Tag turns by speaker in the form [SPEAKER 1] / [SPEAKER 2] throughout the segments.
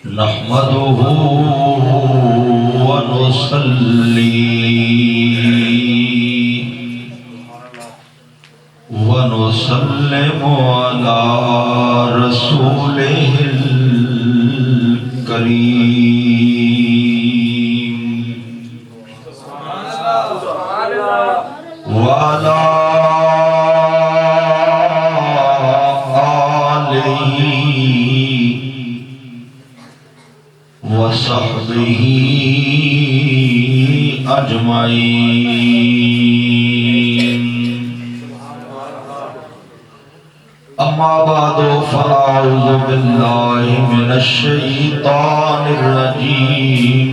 [SPEAKER 1] نحمده ونصلي ونسلم على رسوله الكريم وعلى آله وصحبه أجمعين. أما بعد فأعوذ بالله من الشيطان الرجيم.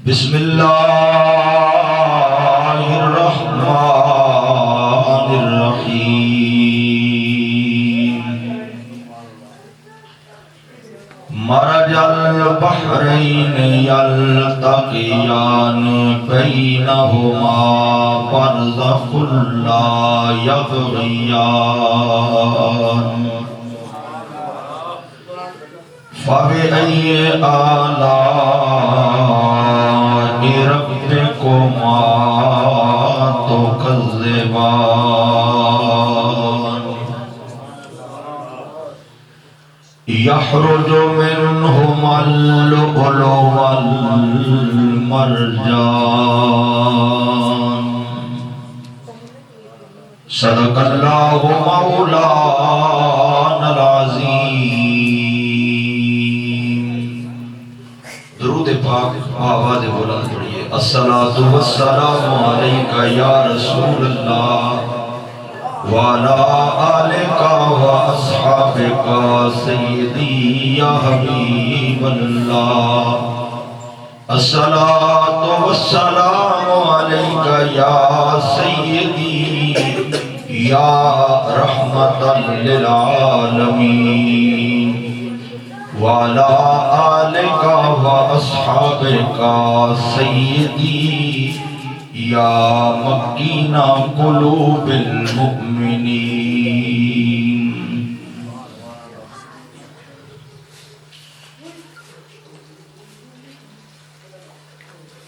[SPEAKER 1] بسم الله الرحمن الرحيم. مرج البحرين يلتقيان بينهما برزخ لا يبغيان فبأي آلاء ربكما تكذبان يخرج منهما اللؤلؤ والمرجان. صدق الله مولانا العظیم. درود پاک آواز بلند پڑھیے. الصلاۃ والسلام علیک یا رسول اللہ وعلى آلك وأصحابك سيدي يا حبيب الله. الصلاة والسلام عليك يا سيدي يا رحمة للعالمين وعلى آلك وأصحابك سيدي یا مکین قلوب المؤمنین.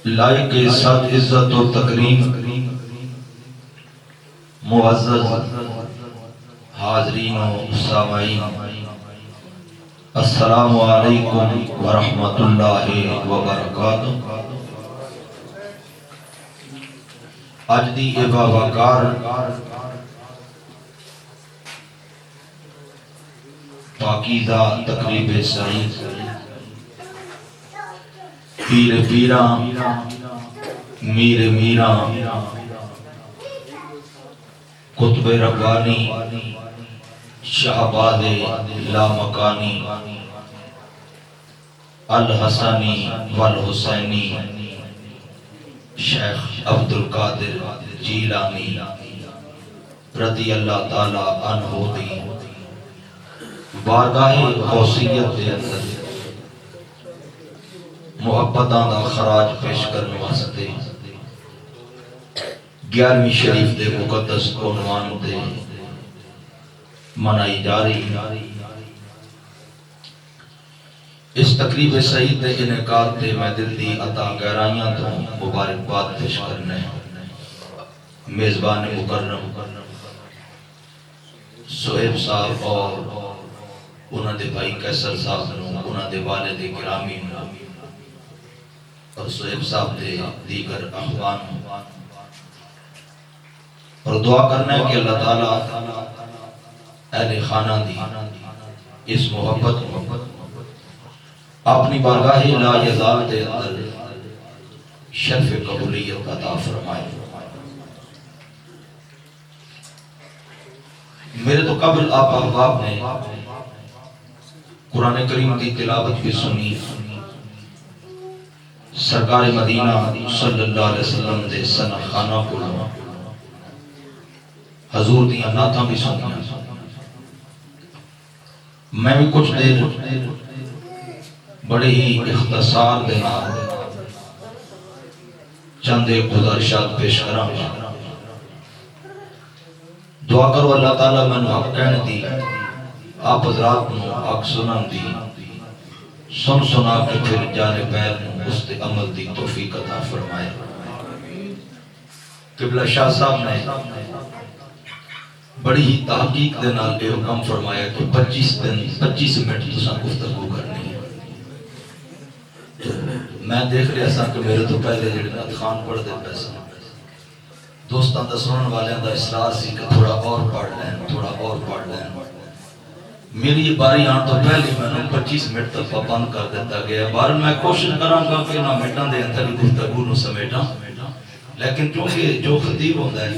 [SPEAKER 1] لائق صد عزت و تکریم معزز حاضرین و سامعین، السلام علیکم ورحمۃ اللہ وبرکاتہ. اج دی وقار پاکیزہ تقریب سعید پیر پیراں میر میراں قطب ربانی شہباز لامکانی الحسنی والحسینی شیخ عبد القادر جیلانی رضی اللہ تعالی عنہ دی بارگاہ غوثیت دے اندر محبتاں دا خراج پیش کرنے واسطے 11ویں شریف دے مقدس عنوان دے منائی جا رہی. اس تقریب سعید دے انعقاد تے میں دل دی عطا گہرائیاں تو مبارکباد پیش کرنے میزبان مکرم سہیب صاحب اور انہاں دے بھائی کیسر صاحب نو، انہاں دے والد گرامی نو اور سہیب صاحب دے دیگر اخوان اور دعا کرنا ہے کہ اللہ تعالیٰ اہل خانہ دی اس محبت اپنی بارگاہ لا یزال دے اندر شرف قبولیت عطا فرمائے. میرے تو قبل آپ احباب نے قرآن کریم کی تلاوت بھی سنی، سرکار مدینہ صلی اللہ علیہ وسلم دے سنہ خانہ کو حضور دیاں نعتاں بھی سنیاں. میں بھی کچھ دیر بڑے ہی اختصار دینا چند ایک گزارشات پیش کراں دعا کرو اللہ تعالیٰ میں حق کہنے دی، آپ حضرات نو حق سنن دی، سن سنا کے پھر جانے پیر نو اس تے عمل دی توفیق عطا فرمائے۔ قبلہ شاہ صاحب نے بڑی ہی تحقیق دے نال یہ حکم فرمایا کہ 25 منٹ تساں گفتگو کرنی ہے۔ میں دیکھ رہا سا کہ میرے تو پہلے جڑے نعت خان پڑھ دے پیسے دوستاں دا سنن والوں دا اصرار سی کہ تھوڑا اور پڑھ لیں۔ میری یہ باری آن تو پہلے میں نے 25 منٹ تک پابند کر دیتا گیا۔ بار میں کوشش کراں گا کہ نہ منٹاں دے اندر گفتگو نو سمیٹاں، لیکن کیونکہ جو خطیب ہوتا ہے،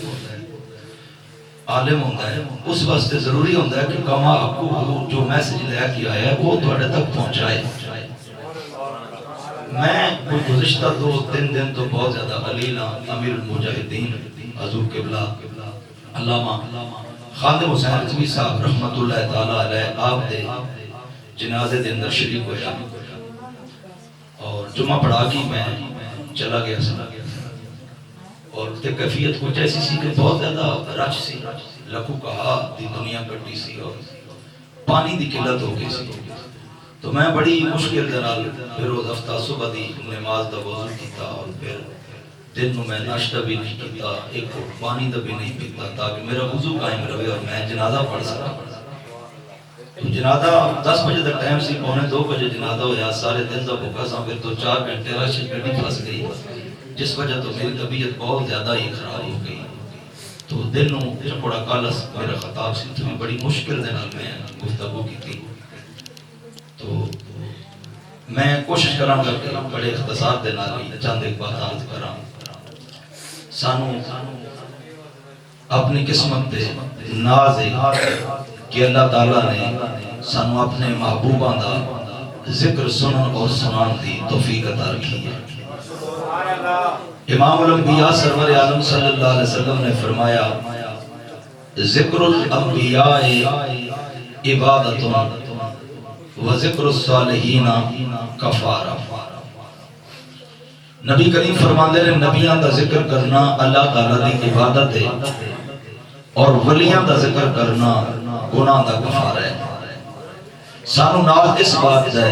[SPEAKER 1] عالم ہوتا ہے، اس واسطے ضروری ہوتا ہے کہ کما حقوق جو میسج لے کے آیا ہے وہ تھوڑے تک پہنچائے۔ میں کوئی گزشتہ 2-3 دن تو بہت زیادہ علیل ہاں۔ امیر المجاہدین حضور قبلہ علامہ خادم حسین رضوی صاحب رحمت اللہ تعالیٰ علیہ آپ دے جنازے دے اندر شریک ہویا اور جمعہ پڑھا کی میں چلا گیا سا، اور کیفیت کچھ ایسی سی کہ بہت زیادہ رش سی، لکھو کہا دی دنیا کٹی سی اور پانی دی قلت ہو گئی سی۔ تو میں بڑی مشکل دنال پھر روز ہفتہ صبح دی نماز دا وضو کیتا اور پھر دن میں ناشتہ بھی نہیں کیتا، ایک پانی دا بھی نہیں پیتا تاکہ میرا وضو قائم رہے اور میں جنازہ پڑھ سکا۔ تو جنازہ 10 بجے تک ٹائم سی، 1:45 بجے جنازہ ہویا، سارے دن دا بھوکا سا، پھر تو 4 گھنٹے رش گڈی پھنس گئی، جس وجہ تو میری طبیعت بہت زیادہ ہی خراب ہو گئی۔ تو دل نو چپڑا کالس میرا خطاب سی، تو بڑی مشکل دے نال میں گفتگو کی تھی۔ تو میں کوشش کراں گا کہ بڑے اختصار دے نال چند ایک بات عرض کراں۔ سانو اپنی قسمت دے ناز ہے کہ اللہ تعالیٰ نے سانو اپنے محبوباں دا ذکر سنن اور سنان دی توفیق عطا کی ہے۔ امام الانبیاء سرور عالم صلی اللہ علیہ وسلم نے فرمایا ذکر الانبیاء عبادت و ذکر الصالحین کفارہ۔ نبی کریم فرماندے نے نبیان دا ذکر کرنا اللہ تعالیٰ دی عبادت ہے اور ولیان دا ذکر کرنا گناہ دا کفارہ ہے۔ سانو ناز اس بات ہے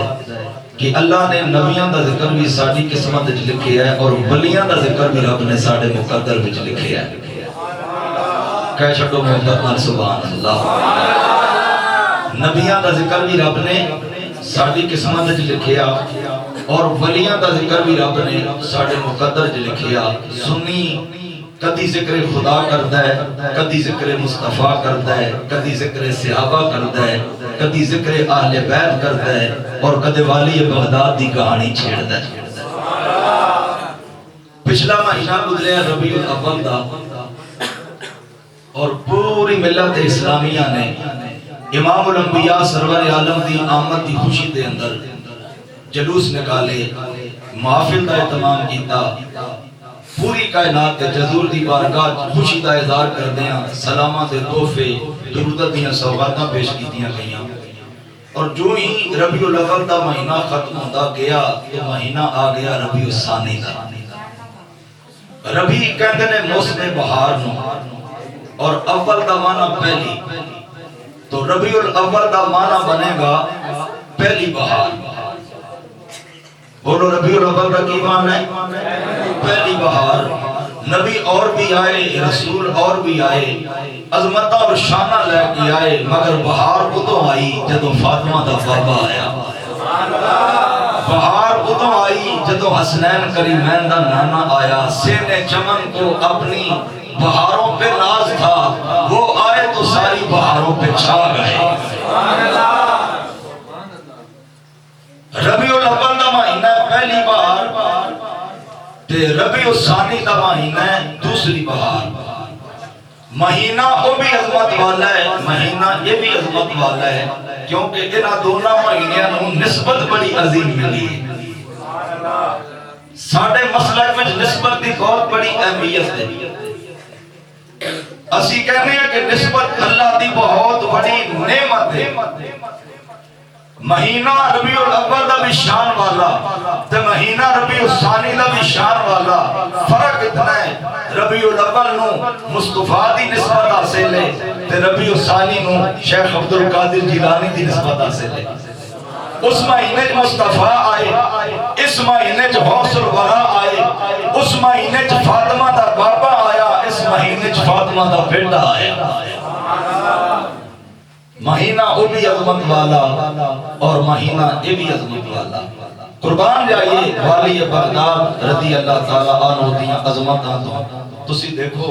[SPEAKER 1] کہ اللہ نے نبیان دا ذکر بھی ساڑی قسمت وچ لکھیا ہے اور ولیان دا ذکر بھی رب نے ساڑے مقدر وچ لکھیا ہے۔ کہہ چھڑو محبت سبحان اللہ۔ نبیان دا ذکر بھی رب نے ساڑی قسمت وچ لکھیا اور ولیاں دا ذکر بھی رب نے ساڑے مقدر وچ لکھیا۔ سنی کدی ذکر خدا کردا ہے، کدی ذکر مصطفیٰ کردا ہے، کدی ذکر صحابہ کردا ہے، کدی ذکر اہل بیت کردا ہے اور کدی والی بغداد دی کہانی چھیڑدا ہے۔ پچھلا مہینہ گزریا ربیع الاول دا اور پوری ملت اسلامیہ نے امام الانبیاء سرور عالم دی آمد دی خوشی دے اندر جلوس نکالے، محافل دا اہتمام کیتا، پوری کائنات کے جذور دی بارگاہ خوشی دا اظہار کردیاں، سلامات تحفے درودت دیاں سوغاتاں پیش کیتیاں گئیاں۔ اور جو ہی ربیع الاول دا مہینہ ختم ہوتا گیا تو مہینہ آ گیا ربیع الثانی دا۔ ربیع کہندے نے موسم بہار نو اور اول دا معنی پہلی، تو ربیع الاول دا معنی بنے گا پہلی بہار۔ بولو ربیع الاول کا کی معنی ہے؟ پہلی بہار۔ نبی اور بھی آئے، رسول اور بھی آئے، عظمتہ اور شانہ لے کے آئے، مگر بہار ادھوں آئی جدو فاطمہ دا بابا آیا۔ بہار ادھوں آئی جدو حسنین کریمین دا نانا آیا۔ سینے چمن کو اپنی بہاروں پہ ناز تھا، وہ آئے تو ساری بہاروں پہ چھا گئے۔ ربیع الاول دا مہینہ پہلی بہار تے ربیع الثانی دا مہینہ دوسری بہار۔ مہینہ وہ بھی عظمت والا ہے، مہینہ یہ بھی عظمت والا ہے، کیونکہ انہاں دونوں مہینوں نسبت بڑی عظیم ملی ہے۔ ساڑھے مسلک میں نسبت دی بہت بڑی اہمیت ہے۔ اسی کہنے ہیں کہ نسبت اللہ دی بہت بڑی نعمت ہے۔ مہینہ ربیع الاول دا بھی شان والا تے مہینہ ربیع الثانی دا بھی شان والا. فرق اتنا ہے ربیع الاول نو مصطفیٰ دی نسبت حاصل ہے تے ربیع الثانی نو شیخ عبد القادر جیلانی دی نسبت حاصل ہے. اس مہینے مصطفیٰ آئے، اس مہینے غوث الورا آئے، اس مہینے فاطمہ دا بابا آیا، اس مہینے فاطمہ دا بیٹا آیا. مہینہ او بھی عظمت والا اور مہینہ اے بھی عظمت والا. قربان جائیے والی بغداد رضی اللہ تعالیٰ عنہ دیاں عظمتاں تو تسی دیکھو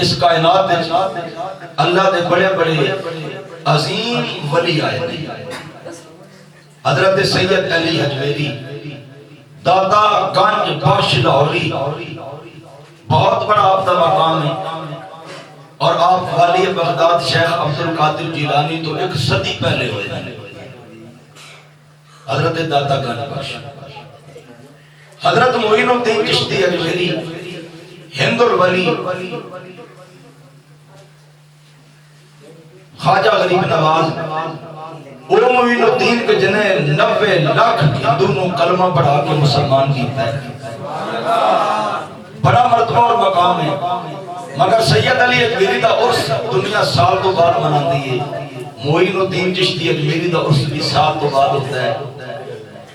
[SPEAKER 1] اس کائنات میں اللہ دے بڑے بڑے عظیم ولی آئے. حضرت سید علی حجویری داتا گنج بخش لاہوری بہت بڑا آپ کا مقام ہے. اور آپ والی بغداد شیخ عبد القادر جیلانی تو ایک صدی پہلے ہوئے ہیں. حضرت داتا گنج بخش، حضرت معین الدین چشتی اجمیری، ہند الولی، خواجہ غریب نواز، او معین الدین کے جنہیں 90 لاکھ ہندووں کلمہ پڑھا کے مسلمان کیتا ہے. بڑا مرتبہ اور مقام ہے. مگر سید علی اجمیری دا عرس دنیا سال تو بعد مناندی ہے. معین الدین چشتی اجمیری دا عرس بھی سال تو بعد ہوتا ہے.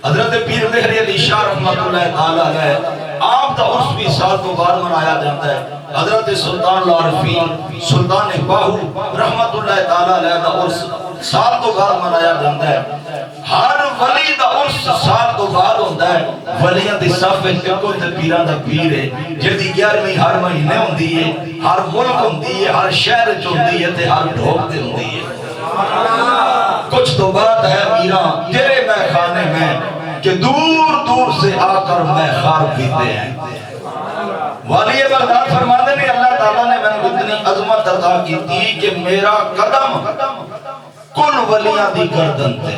[SPEAKER 1] حضرت پیر مہر علی شاہ رحمۃ اللہ تعالی علیہ آپ دا عرس بھی سال تو بعد منایا جاتا ہے. حضرت سلطان العارفین سلطان باہو رحمۃ اللہ تعالی علیہ دا عرس سال تو بعد منایا جاتا ہے. ہر ولی دا عرس سال تو بعد ہوتا ہے. ولیاں دی صف وچ ایکو تے پیراں دا پیر ہے جدی 11ویں ہر مہینے ہوندی ہے، ہر ملک ہوندی ہے، ہر شہر وچ ہوندی ہے تے ہر ڈھوک تے ہوندی ہے. کچھ تو بات ہے میران تیرے میں خانے میں کہ دور دور سے آ کر میں خار پیتے ہیں. والی بغداد فرماتے ہیں اللہ تعالیٰ نے میں اتنی عظمت عطا کی تھی کہ میرا قدم کل ولیاں دی گردن تے.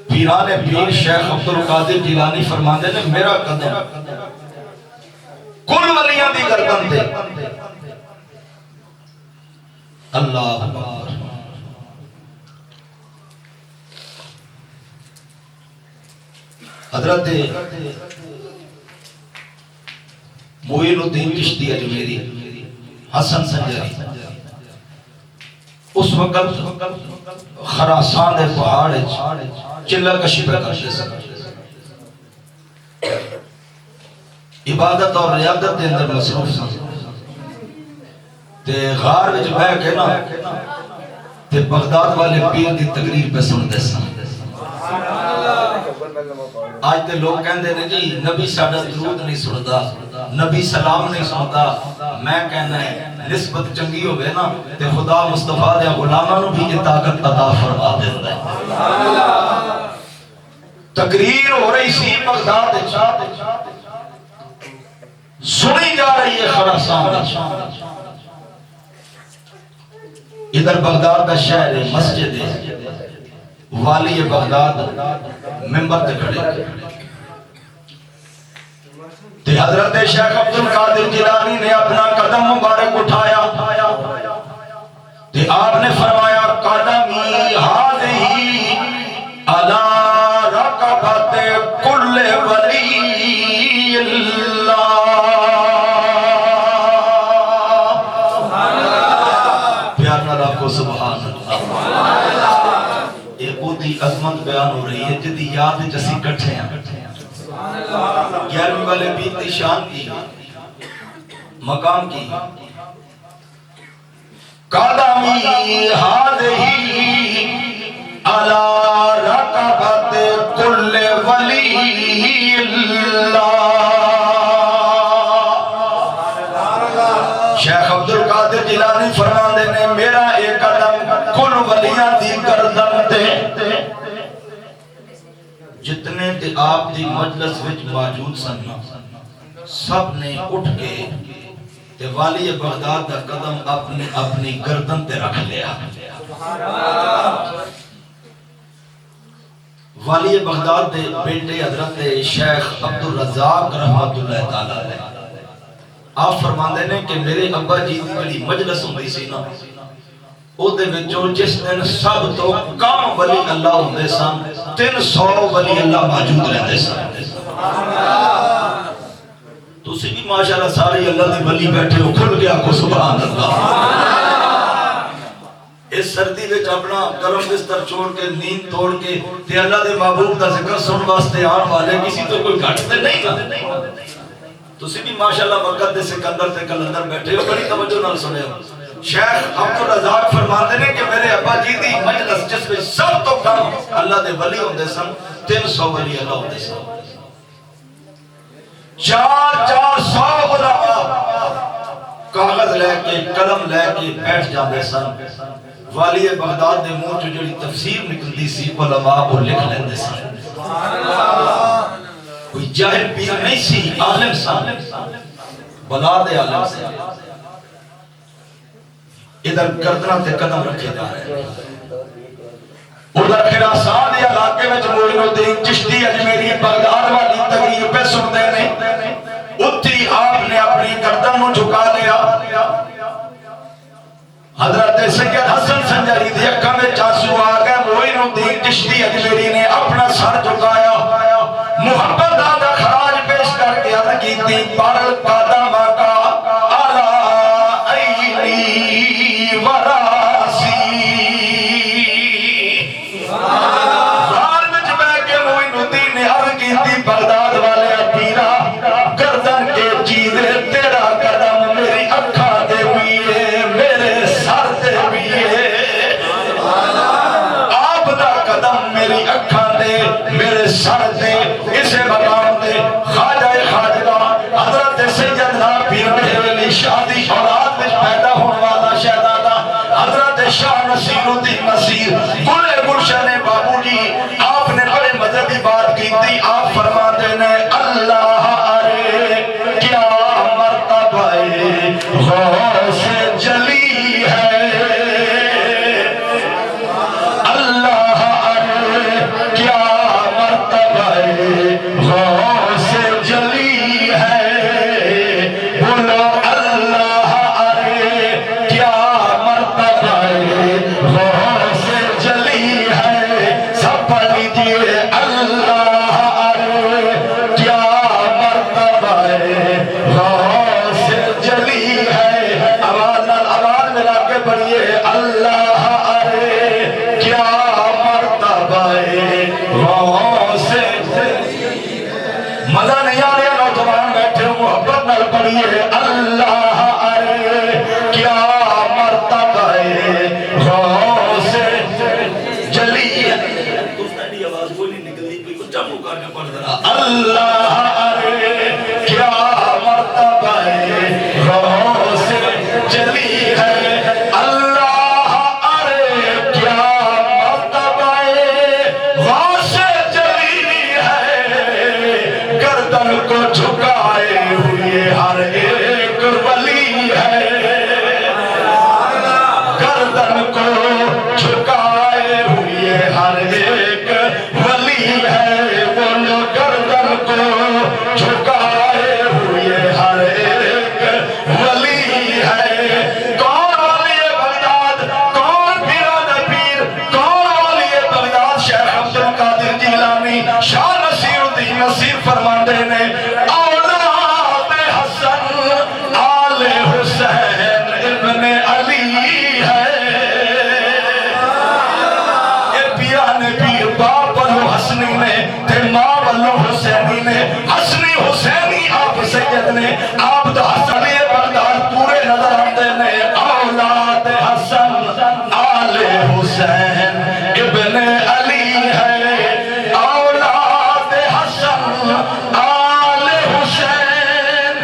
[SPEAKER 1] پیران پیر شیخ عبد القادر جیلانی فرماتے ہیں میرا قدم کل ولیاں دی گردن تے. اللہ اکبر. حضرت معین الدین چشتی اجمیری حسن سنجری اس وقت خراسان دے پہاڑ چلہ کشی پہ کرتے سن. عبادت اور ریاضت دے اندر مصروف سن. تے غار وچ بیٹھ کے نا تے بغداد والے پیر دی تقریر پہ سنتے سن. آج تے لوگ کہندے نے جی نبی ساڈا درود نہیں سندا، نبی سلام نہیں سندا. میں کہنا ہے نسبت چنگی ہوئے نا تے خدا مصطفیٰ دے غلاماں نو بھی یہ طاقت عطا فرما دیندا ہے. تقریر ہو رہی سی بغداد وچ، سنی جا رہی ہے خراسان وچ. ادھر بغداد کا شہر ہے، مسجد ہے. والی بغداد منبر تے کھڑے تے حضرت شیخ عبد القادر جیلانی نے اپنا قدم مبارک اٹھایا تے آپ نے فرمایا قدمی ہذہی علی رقبت کل ولی اللہ. پیار نال آپ کو سبحان اللہ. ایک بودی عظمت بیان ہو رہی ہے جدی یاد جسی کٹھے ہیں. 11ویں والے پیر کی شان کی مقام کی. قدمی ہذہی علی رقبت کل ولی اللہ. شیخ عبد القادر جیلانی فرماندے نے میرا ایک قدم کل ولیاں دی گردن تے. جتنے تے آپ دی مجلس وچ موجود سن سب نے اٹھ کے تے والی بغداد دا قدم اپنی گردن تے رکھ لیا. والی بغداد دے بیٹے حضرت شیخ عبد الرزاق رحمۃ اللہ تعالی علیہ آپ فرماندے نے کہ میرے ابا جی دی بڑی مجلس ہوندی سی نا او دے وچوں جس دن سب تو کم ولی اللہ ہوندے سن 300 ولی اللہ موجود رہندے سن تسی بھی ماشاءاللہ سارے اللہ دی ولی بیٹھے ہو کھل گیا کو سبحان اللہ اس سردی وچ اپنا گرم بستر چھوڑ کے نیند توڑ کے تے اللہ دے محبوب دا ذکر سن واسطے آن والے کسی تو کوئی گھٹ تے نہیں گا تسی بھی ماشاءاللہ وقت دے سکندر تے کلندر بیٹھے ہو بڑی توجہ نال سنے ہو شیخ عبدالرزاق فرماتے ہیں کہ میرے ابا جی دی مجلس جس میں سب تو کم اللہ دے ولی ہوندے سن 300 ولی اللہ ہوندے سن 400 علماء کاغذ لے کے قلم لے کے بیٹھ جاندے سن والی بغداد دے منہ چوں جڑی تفسیر نکلدی سی علماء وہ لکھ لیندے سن کوئی جاہل پیر نہیں سی عالم سن بلا دے عالم سے ادھر گردنہ تے قدم رکھے جا رہے ہیں ادھر خراسان دے علاقے میں معین الدین چشتی اجمیری بغداد والی تقریر پہ سنتے ہیں اتھی آپ نے اپنی گردن کو جھکا لیا حضرت سید حسن سنجری دی اکھاں میں آنسو آ گئے معین الدین چشتی اجمیری نے اپنا سر جھکایا محبت دا خراج پیش کر کے عرض کی تھی پر قدم کا اعلی عینی وراسی غار میں بیٹھ کے معین الدین نے عرض کی تھی بغداد والے پیرا گردن کے چیزے تیرا قدم میری اکھاں دے ہوئی ہے میرے سر دے ہوئی ہے آپ دا قدم میری اکھاں دے میرے سر دے اسے مقام دے خواجہ خواجہ حضرت سیدنا پیر مہر علی شادی اولاد میں پیدا ہونے والا شہزادہ حضرت شاہ نصیر الدین نصیر گلے گلشن بابو جی آپ نے بڑے مذہبی بات کی تھی آپ فرماتے ہیں اللہ ارے کیا مرتبہ غوث جلی ہے اللہ ارے کیا مرتبہ غوث جلی ہے بولو اللہ ارے کیا مرتبہ غوث جلی ہے سب پڑھ لیجئے اللہ ارے کیا مرتبہ غوث جلی ہے آواز ملا کے پڑھیے اللہ ارے کیا مرتبہ غوث مزہ نہیں آ رہا نوجوان بیٹھے ہو محبت نال پڑھیے اللہ ارے کیا مرتبہ غوث جلی ہے تمہاری آواز کوئی نہیں نکلتی کوئی کچھ چاپو کر کے پڑھ رہا اللہ ارے کیا مرتبہ غوث جلی ہے اللہ ارے کیا مرتبہ غوث جلی ہے گردن کو جھکائے ہوئے ہر ایک ولی ہے گردن کو جھکائے ہوئے ہر ایک ولی ہے بولو گردن کو جھکائے ہوئے ہر ایک ولی ہے کون ولی بغداد کون پیران پیر کون ولی بغداد شیخ عبدالقادر جیلانی شاہ نصیر الدین نصیر فرماندے نے اولاد حسن آل حسین ابن علی ہے یہ پیران پیر باپ والو حسنی نے تے ماں والو حسینی نے حسنی حسینی آپ سید نے آپ دا حسنی بغداد پورے نظر آتے نے اولاد حسن آل حسین ابن علی ہے اولاد حسن آل حسین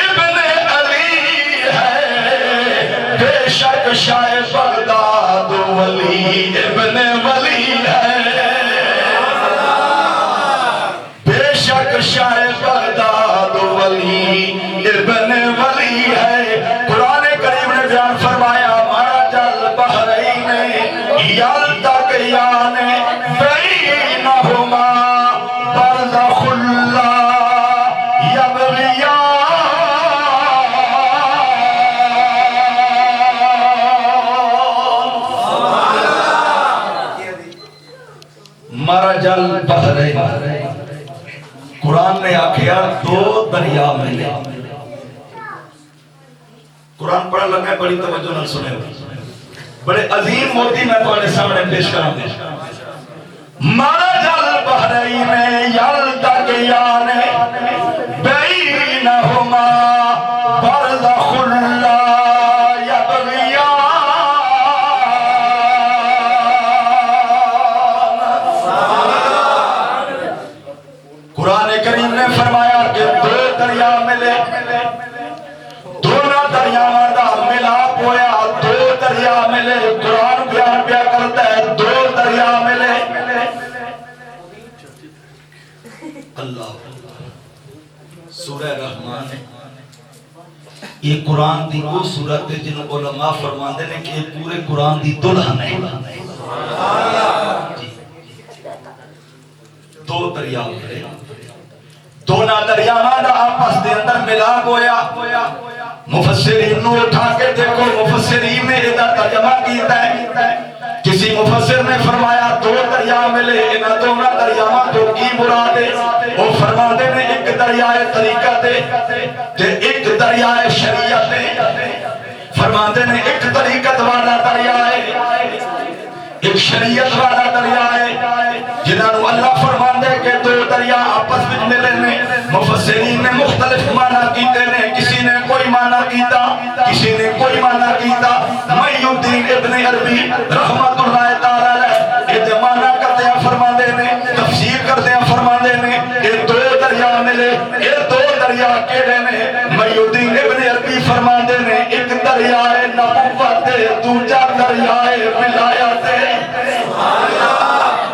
[SPEAKER 1] ابن علی ہے بے شک شاہ بغداد ولی ابن ولی ہے بے شک شاہ بغداد ولی ابن ولی ہے قرآن کریم نے بیان فرمایا مرج البحرین یلتقیان بینہما برزخ لا یبغیان البحرین، قرآن نے آکھیا دو دریا ملے. قرآن پڑھن لگا ہے، بڑی توجہ نہ سنے ہو. بڑے عظیم موتی میں تمہارے سامنے پیش کروں گے. مرج البحرین یلتقیان بینہما برزخ لا یبغیان. قرآن کریم نے فرمایا کہ دو دریا ملے، دونوں دریاواں دا ملاپ ہویا. دو دریا ملے، قرآن بیان پیا کرتا ہے دو دریا ملے. اللہ سورہ رحمان ہے یہ قرآن دی وہ سورت ہے جن علماء فرماندے نے کہ یہ پورے قرآن دی دلہن ہے. دو دریا ملے، دونوں دریاواں دا آپس دے اندر ملاپ ہویا. مفسرین نو اٹھا کے دیکھو، مفسرین نے ادھا ترجمہ کیتا ہے. کسی مفسر نے فرمایا دو دریا ملے، انہاں دونوں دریاواں تو کی مراد ہے؟ وہ فرماتے ہیں ایک دریائے طریقت ہے تے ایک دریائے شریعت ہے. فرماتے ہیں ایک طریقت والا دریا ہے، ایک شریعت والا دریا ہے، جنہاں نو اللہ فرماندے کہ دو دریا آپس وچ ملے نے. مفسرین نے مختلف معنی کیتے نے، کسی نے کوئی معنی کیتا، کسی نے کوئی معنی کیتا. محی الدین ابن عربی رحمت اللہ تعالی علیہ یہ معنی کرتے ہیں فرماندے نے، تفسیر کرتے ہیں فرماندے نے یہ دو دریا ملے. یہ دو دریا کیڑے نے؟ محی الدین ابن عربی فرماندے نے ایک دریا ہے نبوت، دوجا دریا ہے ولایت.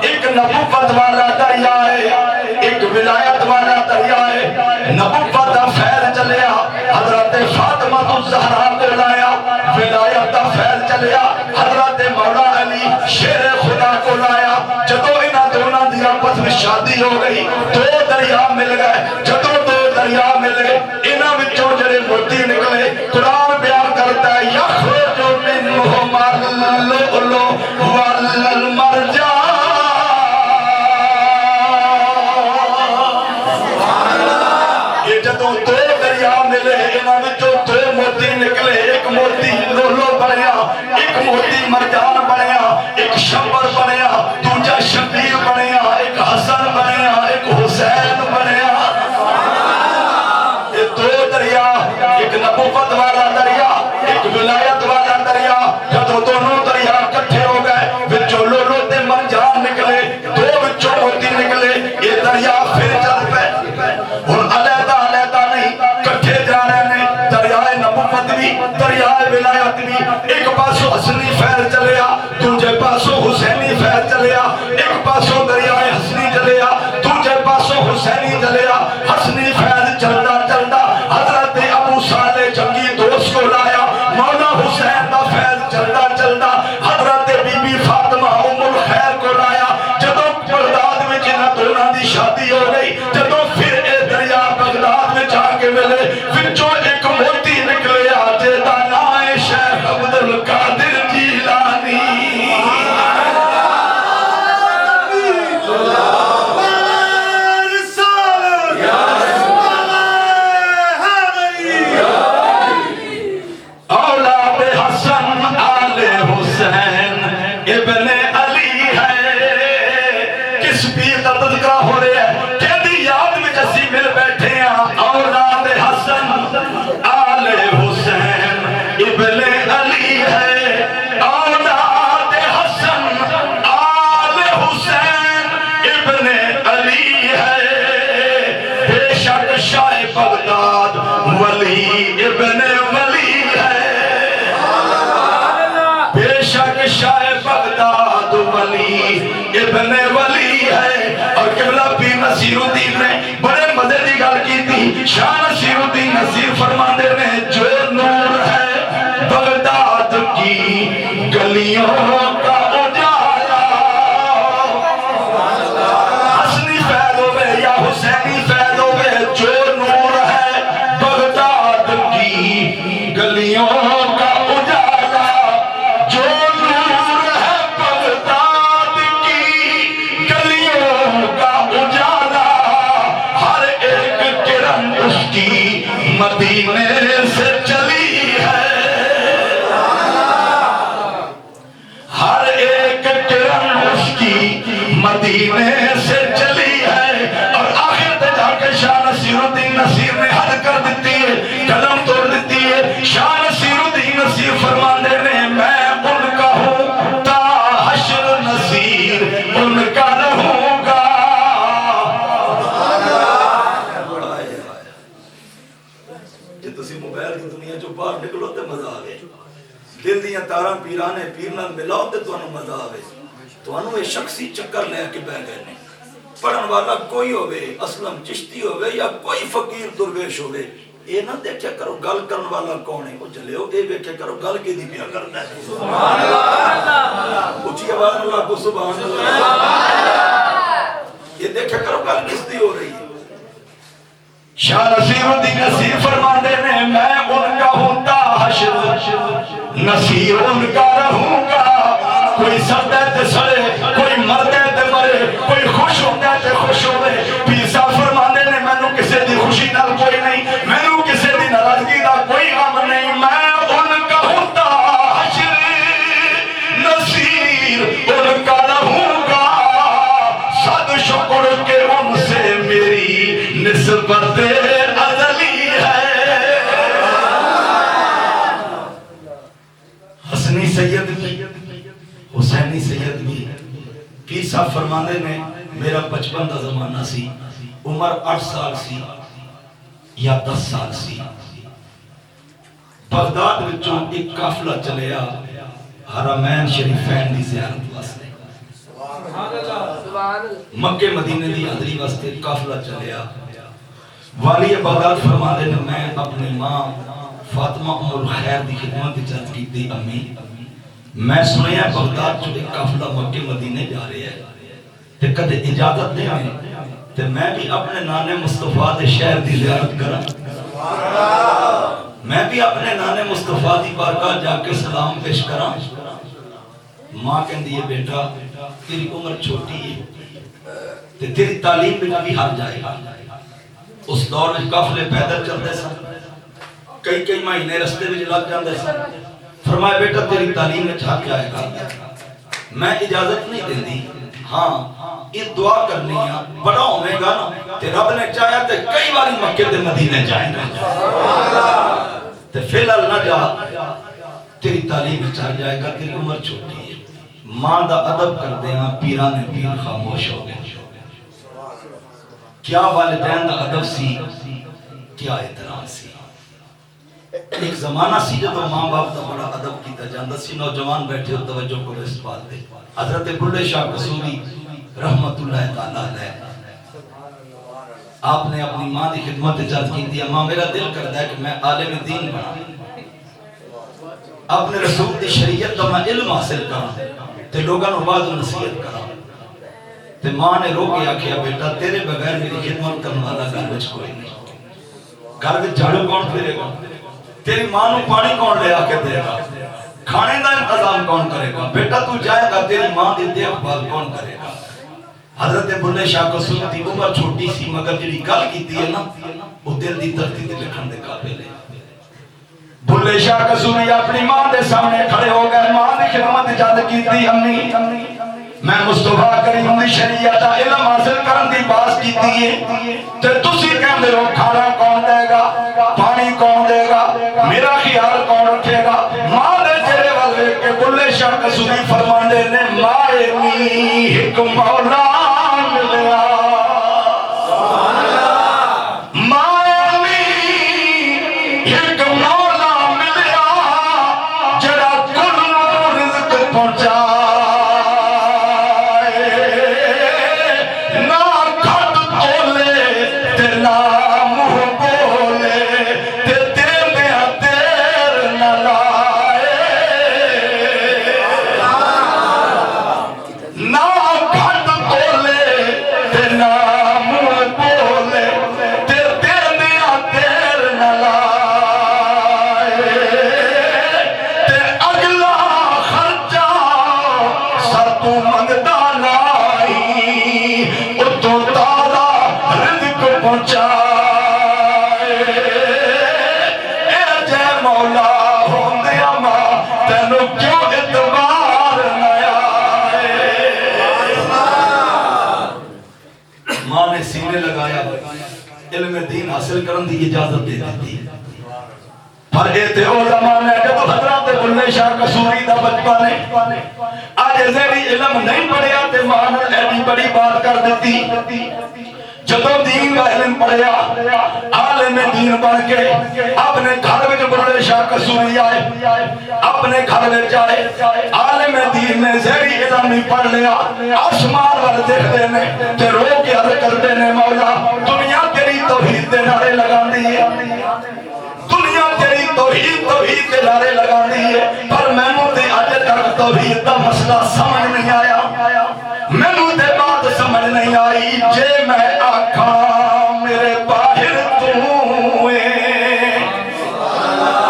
[SPEAKER 1] ایک نبوت والا دریا ہے، ایک ولایت والا دریا ہے. نبوت دا فیض چلیا حضرت فاطمہ الزہرا کو لایا، ولایت دا فیض چلیا حضرت مولا علی شیر خدا کو لایا. جدو انہاں دونوں دی آپس میں شادی ہو گئی، دو دریا مل گئے. جدو دو دریا ملے، انہاں وچوں جڑے موتی نکلے، قرآن بیان کرتا ہے یخرج منہما اللؤلؤ والمرجان. جدو دو دریا ملے، انہاں وچوں دو موتی نکلے. ایک موتی لولو بنیا، ایک موتی مرجان بنیا، ایک شمبر بنیا، دوجا شبیر بنیا، ایک حسن بنیا، ایک حسین بنیا. یہ دو دریا، ایک نبوت والا دریا، ایک ولایت والا دریا. جدو دونوں دریا کٹھے ہو گئے، وچوں لولو تے مرجان نکلے، دو وچوں موتی نکلے. یہ دریا پھر چل پے اور علیحدہ علیحدہ نہیں، کٹھے جا رہے ہیں. دریائے نبوت بھی، دریائے ولایت بھی. ایک پاسو حسنی فیض چلیا، دوجے پاسو حسینی فیض چلیا. ایک پاسو دریائے حسنی چلیا، دوجے پاسو حسینی چلیا. حسنی فیض چلدا چلدا حضرت ابو صالح جنگی دوست کو لایا. مولا حسین دا فیض چلدا چلدا حضرت بی بی فاطمہ ام الخیر کو لایا. جدو بغداد میں جنہاں دونوں دی شادی ہو گئی، جدو پھر اے دریا بغداد میں جا کے ملے، وچوں ایک موتی نکلے آتے دا نام ہے شیخ عبد القادر جیلانی. اولاد حسن آل حسین ابن علی ہے. کس پیر کا تذکرہ ہو رہا ہے کہ دی یاد میں جسی مل بیٹھے ہیں. اولاد حسن آل حسین ابن علی ہے. اولاد حسن آل حسین ابن علی ہے. بے شک شاہ بغداد ولی ابن ولی ہے. بے شک شاہ بغداد ولی ابن ولی ہے. اور قبلہ پیر نصیر الدین نے بڑے مزے دی گل کی تھی. شاہ نصیر الدین نصیر فرماندے نے جو نور ہے بغداد کی گلیوں کا اجالا، حسنی فیض ہوئے یا حسینی فیض ہوئے، جو نور ہے بغداد کی گلیوں کا اجالا. جو نور ہے بغداد کی گلیوں آوے دل دیاں تاراں پیرانے پیر نال ملاؤ تے تانوں مزہ آوے تانوں یہ شخصی چکر لے کے بہ گئے نے پڑھن والا کوئی ہوئے اسلم چشتی ہوئے یا کوئی فقیر درویش ہوئے اے نہ دیکھا کرو گل کرن والا کون ہے وہ چلے ہو اے دیکھا کرو گل کے دی پیا کرنا ہے سبحان اللہ اچھی آواز اللہ کو سبحان اللہ یہ دیکھا کرو گل کس دی ہو رہی ہے شاہ نصیر الدین نصیر فرماندے نے میں ان کا ہوتا حشر نصیر ان کا رہوں گا کوئی سردے تے سڑے کوئی مردے تے مرے کوئی خوش ہوتا تے خوش ہوئے پیسا فرماندے نے میں نو کسے دی خوشی نال کوئی نہیں میں نو کسے دی ناراضگی دا کوئی غم نہیں میں ان کا ہوتا حشر نصیر ان کا رہوں گا صد شکر کے ان سے میری نسبت ازلی ہے حسنی سید حسینی سید بھی پیر صاحب فرماندے نے میرا 55 دا زمانہ سی عمر 8 سال سی یا 10 سال سی بغداد وچوں ایک قافلہ چلیا حرمین شریفین دی زیارت واسطے مکے مدینے دی حاضری واسطے قافلہ چلیا والی بغداد فرماندے نے میں اپنی ماں فاطمہ ام الخیر دی خدمت اجازت کی دی امی میں سنیا بغداد جو ایک قافلہ مکے مدینے جا رہے ہیں تے کدے اجازت دے آئے تے میں بھی اپنے نانے مصطفیٰ دے شہر دی زیارت کرا میں بھی اپنے نانے مصطفیٰ دی بارگاہ جا کے سلام پیش کرا ماں کہندی ہے بیٹا تیری عمر چھوٹی ہے تے تیری تعلیم بھی بھی ہر جائے گا اس دور میں قافلے پیدل چلتے سن کئی مہینے رستے میں لگ جاندے سن فرمایا بیٹا تیری تعلیم میں چھاپ جائے گا میں اجازت نہیں دیندی ہاں یہ دعا کرنی ہے بڑا ہوئے گا نا تے رب نے چاہیا تے کئی باری مکے تے مدینے جائیں گا تے فی الحال نہ جا تیری تعلیم میں چھاپ جائے گا تیری عمر چھوٹی ہے ماں دا ادب کر دینا پیران پیر خاموش ہو گئے کیا والدین دا ادب سی کیا احترام سی ایک زمانہ سی جب ماں باپ دا بڑا ادب کیتا جاندہ سی نوجوان بیٹھے ہو توجہ کو اس بات دے حضرت بلے شاہ قصوری رحمت اللہ تعالیٰ علیہ آپ نے اپنی ماں دی خدمت اجازت کی دیا ماں میرا دل کرتا ہے کہ میں عالم دین بنا اپنے رسول دی شریعت کا میں علم حاصل کرا تے لوگاں نو بعد نصیحت کرا تے ماں نے رو کے آکھیا بیٹا تیرے بغیر میری خدمت کرنے والا گھر وچ کوئی نہیں گھر وچ جھاڑو کون پھیرے گا تیری ماں نو پانی کون لے آ کے دے گا کھانے دا انتظام کون کرے گا بیٹا تو جائے گا تیری ماں دی دیکھ بھال کون کرے گا حضرت بلے شاہ قصوری دی عمر چھوٹی سی مگر جڑی گل کیتی ہے نا وہ دل دی دھرتی تے لکھن دے قابل ہے بلے شاہ قصوری اپنی ماں دے سامنے کھڑے ہو گئے ماں دی خدمت اجازت کیتی امی میں مصطفیٰ کریم دی شریعت دا علم حاصل کرن دی باس کیتی ہے تے تسی کہندے ہو کھانا کون دے گا پانی کون دے گا میرا خیال کون رکھے گا ماں دے چہرے والے کے بلے شاہ قصوری فرماندے نے مائے می ایک مولا ملیا مائے می ایک مولا ملیا جڑا کل رزق پہنچا علم دین حاصل کرن دی اجازت دے دیتی پر اے تے او زمانہ ہے جب حضرت بلے شاہ قصوری دا بچپن ہے آج زیری علم نہیں پڑھیا تے ماں نے ایڈی بڑی بات کر دیتی جدو دین کا علم پڑھیا عالم دین بن کے اپنے گھر میں بلے شاہ قصوری آئے اپنے گھر میں جائے عالم دین نے زہری علم ہی پڑھ لیا آسمان والے دیکھتے نے کہ رو کے عرض کرتے نے مولا دنیا تیری توحید دے نعرے لگا دیئے دنیا تیری توحید دے نعرے لگا دیئے پر میں نے دے آج تک توحید دا مسئلہ سمجھ نہیں آیا میں نے دے بات سمجھ نہیں آئی جے میں آکھاں میرے باہر تو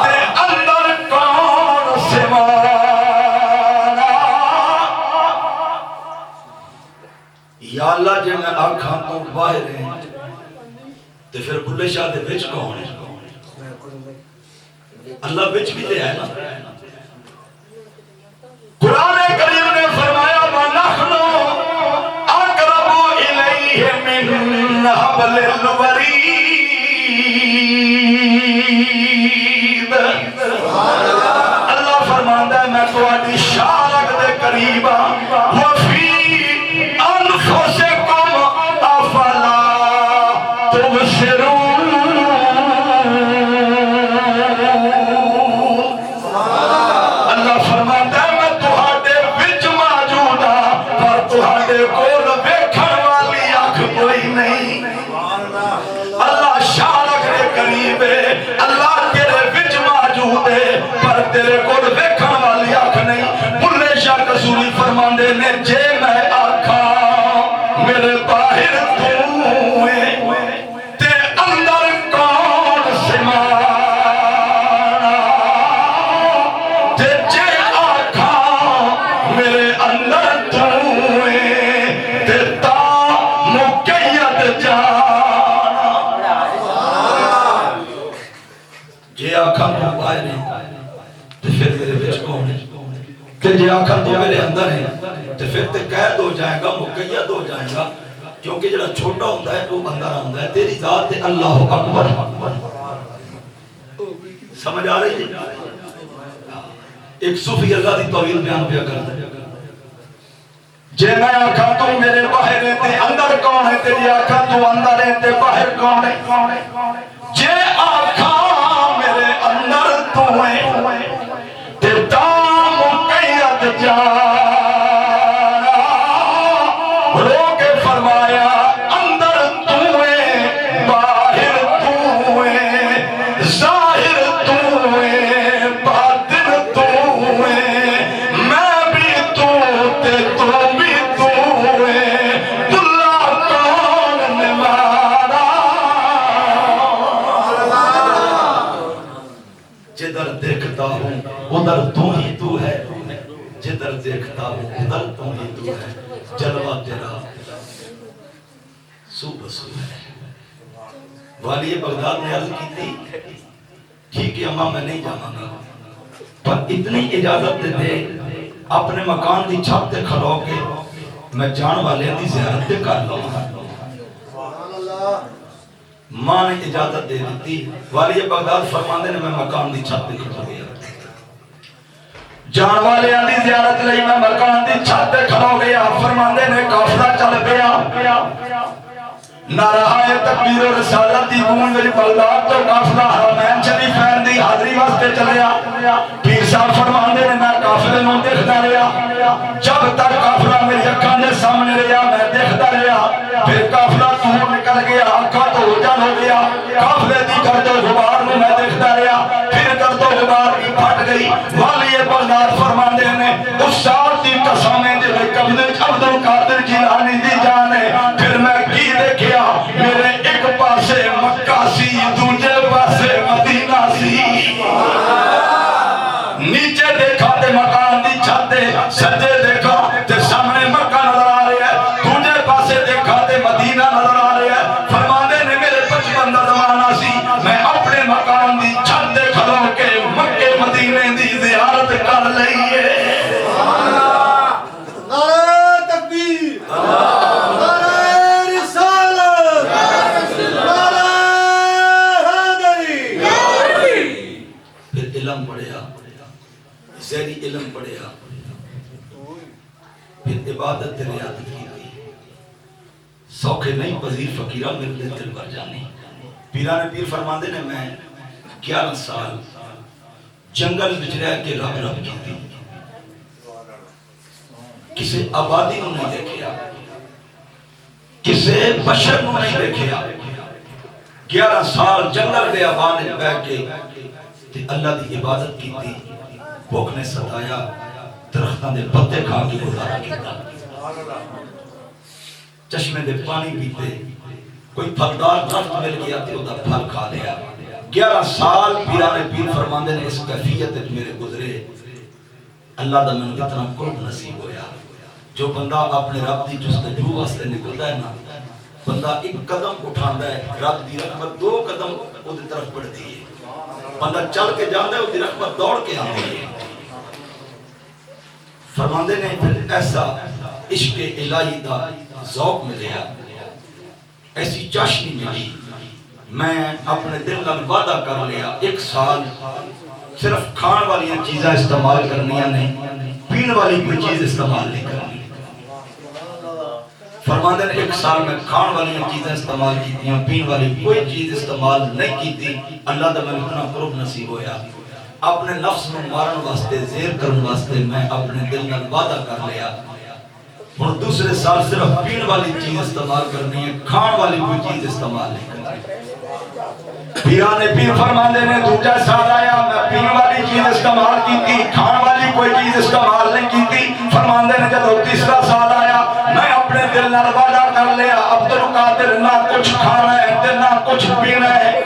[SPEAKER 1] تے اندر کون سمانا یا اللہ جے میں آکھاں تو باہر ہیں تے پھر بلے شاہ دے بچ کون ہے اللہ بچ بھی دے ہے نا قرآن کریم نے فرمایا وَنَحْنُ أَقْرَبُ إِلَيْهِ مِنْ حَبْلِ الْوَرِيدِ اللہ فرماندہ ہے میں تو آدھی شارک دے قریبا وَفِي أَنفُسِكُمْ أَفَلَا تُبْصِرُونَ تیرے کو دیکھن والی آنکھ نہیں بلے شاہ قصوری فرماندے نے جے میں آکھاں میرے باہر تو تے اندر کون سمانا تے جے آکھاں میرے اندر تو تے تا مقید جانا جے آکھاں تو باہر ہیں تو پھر میرے بچ کون ہے کہ جے آنکھاں تو میرے اندر ہے تو پھر تے قید ہو جائے گا مقید ہو جائے گا کیونکہ جڑا چھوٹا ہوتا ہے تو اندر آتا ہے تیری ذات ہے اللہ اکبر سمجھ آ رہی ہے ایک صوفی اللہ دی طویل بیان پیا کرتا ہے جے میں آنکھاں تو میرے باہر ہے تے اندر کون ہے تیری آنکھاں تو اندر ہے تے باہر کون ہے جے آنکھاں میرے اندر تو ہے دام مقید جانا رو کے فرمایا اندر تو ہے باہر تو ہے ظاہر تو ہے باطن تو ہے میں بھی تو تے تو بھی تو ہے اللہ کون نے مارا جدھر دیکھتا ہوں ادھر تو ہی تو ہے جدھر دیکھتا ہوں ادھر تو ہی تو ہے جلوہ تیرا صبح صبح ہے والی بغداد نے عرض کی تھی ٹھیک ہے اماں میں نہیں جانا گا پر اتنی اجازت دے دے اپنے مکان دی چھت تے کھڑو کے میں جان والے دی زیارت تے کر لوں ماں نے اجازت دے دیتی والی بغداد فرماندے نے میں مکان دی چھت تے کھڑو گیا جان والے دی زیارت لئی میں مکان دی چھت تے کھڑو گیا فرماندے نے قافلہ چل پیا نعرہ تکبیر و رسالت دی گونج وچ بغداد تو قافلہ حرمین شریفین دی حاضری واسطے چلیا پیر صاحب فرماندے نے میں قافلے نوں دیکھدا رہیا جب تک قافلہ میری اکھاں دے سامنے رہیا میں دیکھدا رہیا پھر قافلہ دور نکل گیا اکھاں تو جان ہو گیا قافلے دی گرد و غبار نوں میں دیکھدا رہیا پھر گرد و غبار کی پھٹ گئی والی بغداد فرماندے نے اس سال دی قسمیں دے قبضے عبد القادر جیلانی دی جان ہے پھر میں کی دیکھیا میرے ایک پاسے مکہ سی دوجے پاسے مدینہ سی نیچے دیکھا تے مکان دی چھت سجے دیکھا تے سامنے مکہ نظر آ رہی ہے دوجے پاسے دیکھا تے مدینہ نظر آ رہی ہے فرمانے نے میرے بچپن دا زمانہ سی میں اپنے مکان دی چھت کھڑو کے مکے مدینے دی زیارت کر لئیے نعرہ تکبیر نعرہ رسالت نعرہ حیدری پھر علم پڑھیا زہری علم پڑھیا پھر عبادت ریاضت کی گئی سوکھے نہیں پذیر فقیرہ میرے دل دل بھر جانی. پیران پیر فرماندے نے میں 11 سال جنگل وچ رہ کے رب رب کیتی. کسے آبادی نو نہیں دیکھیا, کسے بشر نو نہیں دیکھیا. 11 سال جنگل دے آبان وچ بیٹھ کے تے اللہ دی عبادت کیتی. بھوک نے ستایا, درختاں دے پتے کھا کے گزارا کیتا. چشمے دے پانی پیتے, کوئی پھلدار درخت مل گیا تے او دا پھل کھا لیا. 11 سال پیران پیر فرماندے نے اس کیفیت میرے گزرے. اللہ دا مینوں اتنا قرب نصیب ہویا. جو بندہ اپنے رب دی جستجو واسطے نکلدا ہے نا, بندہ ایک قدم اٹھاندا ہے, رب دی رحمت 2 قدم او دی طرف بڑھتی ہے. بندہ چل کے جاندا ہے, او دی رحمت دوڑ کے آندی ہے. فرماندے نے پھر ایسا عشق الہی دا ذوق ملیا, ایسی چاشنی ملی. میں اپنے دل نال وعدہ کر لیا 1 سال صرف کھان والی چیزاں استعمال کرنیاں نہیں, پین والی کوئی چیز استعمال نہیں کرنی. فرماندے نے 1 سال میں کھان والی چیزیں استعمال کیتیاں, پین والی کوئی چیز استعمال نہیں کیتی. اللہ دا میں اتنا قرب نصیب ہویا. اپنے نفس میں مارن واسطے, زیر کرن واسطے میں اپنے دل نال وعدہ کر لیا ہن دوسرے سال صرف پین والی چیز استعمال کرنی ہے, کھان والی کوئی چیز استعمال نہیں کرنی. پیران پیر فرماندے نے دوجا سال آیا, میں پین والی چیز استعمال کیتی, کھان والی کوئی چیز استعمال نہیں کیتی. فرماندے نے جب تیسرا سال آیا, میں اپنے دل نال وعدہ کر لیا عبدالقادر نہ کچھ کھانا ہے تے نہ کچھ پینا ہے.